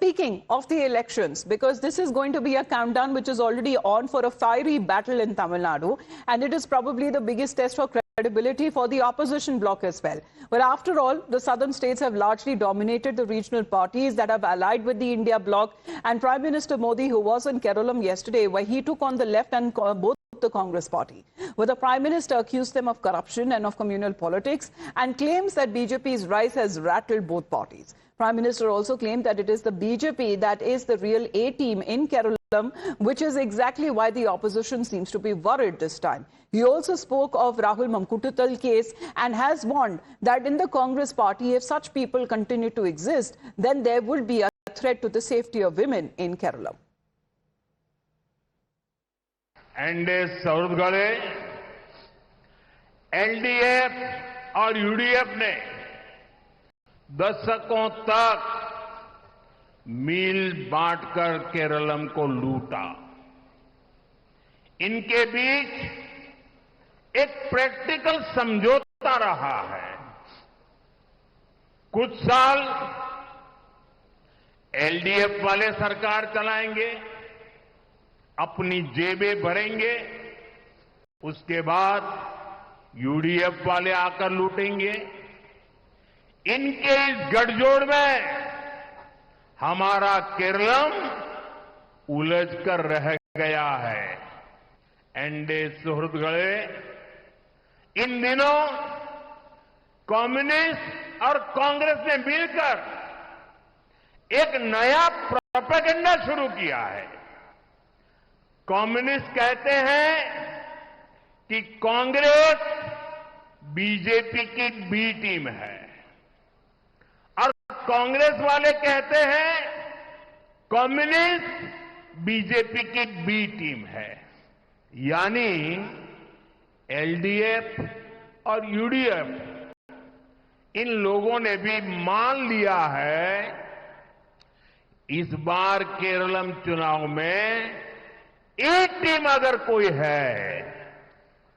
speaking of the elections, because this is going to be a countdown which is already on for a fiery battle in Tamil Nadu, and it is probably the biggest test for credibility for the opposition bloc as well. But after all, the southern states have largely dominated the regional parties that have allied with the India bloc, and Prime Minister Modi, who was in Kerala yesterday, where he took on the left and both the Congress party, where the Prime Minister accused them of corruption and of communal politics and claims that BJP's rise has rattled both parties. Prime Minister also claimed that it is the BJP that is the real A-team in Kerala, which is exactly why the opposition seems to be worried this time. He also spoke of Rahul Mankuttal case and has warned that in the Congress party, if such people continue to exist, then there will be a threat to the safety of women in Kerala. NDA सौरगढ़े LDF और UDF ने दशकों तक मील बांटकर केरलम को लूटा। इनके बीच एक प्रैक्टिकल समझौता रहा है। कुछ साल एलडीएफ वाले सरकार चलाएंगे, अपनी जेबें भरेंगे, उसके बाद यूडीएफ वाले आकर लूटेंगे। इनके इस गठजोड़ में हमारा केरलम उलझकर रह गया है। एनडीए सुहृदगढ़े इन दिनों कम्युनिस्ट और कांग्रेस ने मिलकर एक नया प्रोपेगेंडा शुरू किया है। कम्युनिस्ट कहते हैं कि कांग्रेस बीजेपी की बी टीम है और कांग्रेस वाले कहते हैं कम्युनिस्ट बीजेपी की बी टीम है। यानी एलडीएफ और यूडीएफ इन लोगों ने भी मान लिया है इस बार केरलम चुनाव में एक टीम अगर कोई है,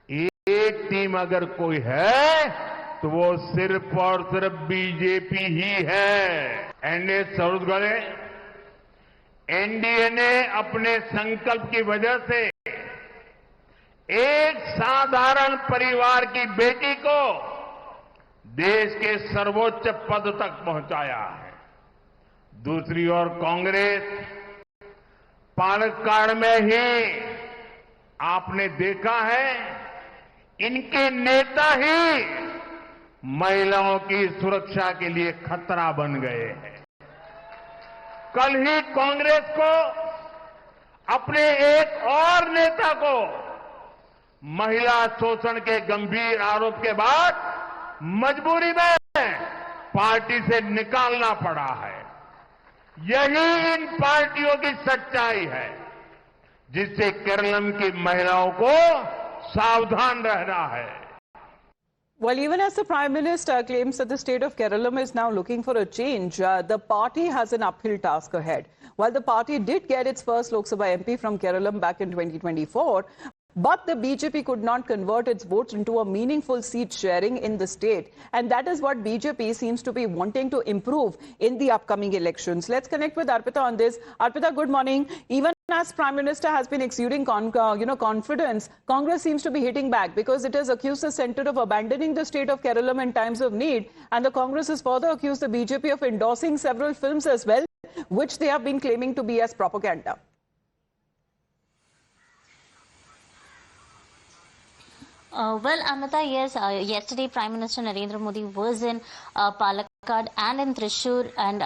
एक टीम अगर कोई है तो वो सिर्फ और सिर्फ बीजेपी ही है। एनडीए सौरगढ़े एनडीए ने अपने संकल्प की वजह से एक साधारण परिवार की बेटी को देश के सर्वोच्च पद तक पहुंचाया है। दूसरी ओर कांग्रेस पालक्काड़ में ही आपने देखा है इनके नेता ही महिलाओं की सुरक्षा के लिए खतरा बन गए हैं। कल ही कांग्रेस को अपने एक और नेता को महिला शोषण के गंभीर आरोप के बाद मजबूरी में पार्टी से निकालना पड़ा है। यही इन पार्टियों की सच्चाई है जिससे केरलम की महिलाओं को सावधान रहना है। Well, even as the Prime Minister claims that the state of Kerala is now looking for a change, the party has an uphill task ahead. While the party did get its first Lok Sabha MP from Kerala back in 2024, but the BJP could not convert its votes into a meaningful seat sharing in the state. And that is what BJP seems to be wanting to improve in the upcoming elections. Let's connect with Arpita on this. Arpita, good morning. Even as Prime Minister has been exuding confidence, Congress seems to be hitting back because it has accused the centre of abandoning the state of Kerala in times of need. And the Congress has further accused the BJP of endorsing several films as well, which they have been claiming to be as propaganda. Well, Amita, yes, yesterday Prime Minister Narendra Modi was in Palakkad and in Thrissur, and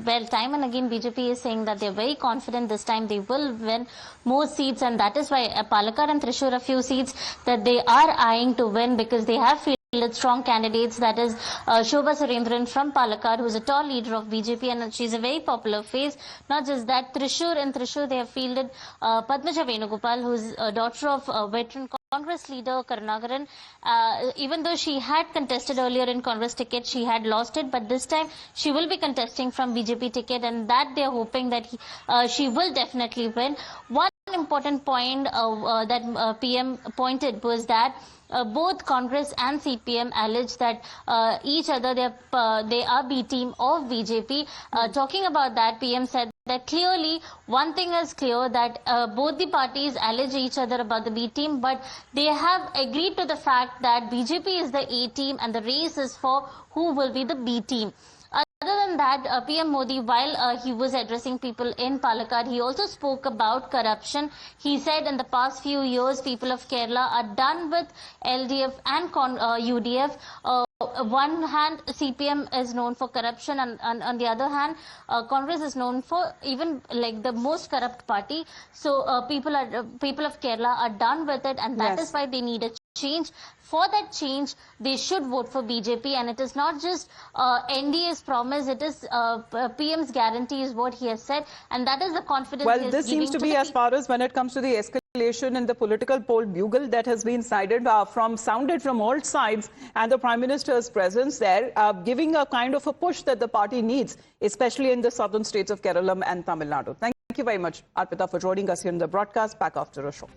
well, time and again BJP is saying that they're very confident this time they will win more seats, and that is why Palakkad and Thrissur, a few seats that they are eyeing to win because they have fielded strong candidates. That is Shobha Surendran from Palakkad, who is a tall leader of BJP, and she's a very popular face. Not just that, in Thrissur they have fielded Padmaja Venugopal, who is a daughter of a veteran Congress leader Karunakaran. Even though she had contested earlier in Congress ticket, she had lost it, but this time she will be contesting from BJP ticket, and that they are hoping that she will definitely win. One important point that PM pointed was that both Congress and CPM allege that each other they are B team of BJP. Talking about that, PM said that clearly one thing is clear, that both the parties allege each other about the B team, but they have agreed to the fact that BJP is the A team and the race is for who will be the B team. Other than that, PM Modi, while he was addressing people in Palakkad, he also spoke about corruption. He said in the past few years, people of Kerala are done with LDF and UDF. One hand, CPM is known for corruption, and on the other hand, Congress is known for even like the most corrupt party. So people of Kerala are done with it, and that is why they need a change. For that change, they should vote for BJP, and it is not just NDA's promise, it is PM's guarantee is what he has said, and that is the confidence he is this giving seems to to be the as far as when it comes to the escalation in the political poll bugle that has been sounded from all sides, and the Prime Minister's presence there, giving a kind of a push that the party needs, especially in the southern states of Kerala and Tamil Nadu. Thank you very much, Arpita, for joining us here in the broadcast. Back after a show.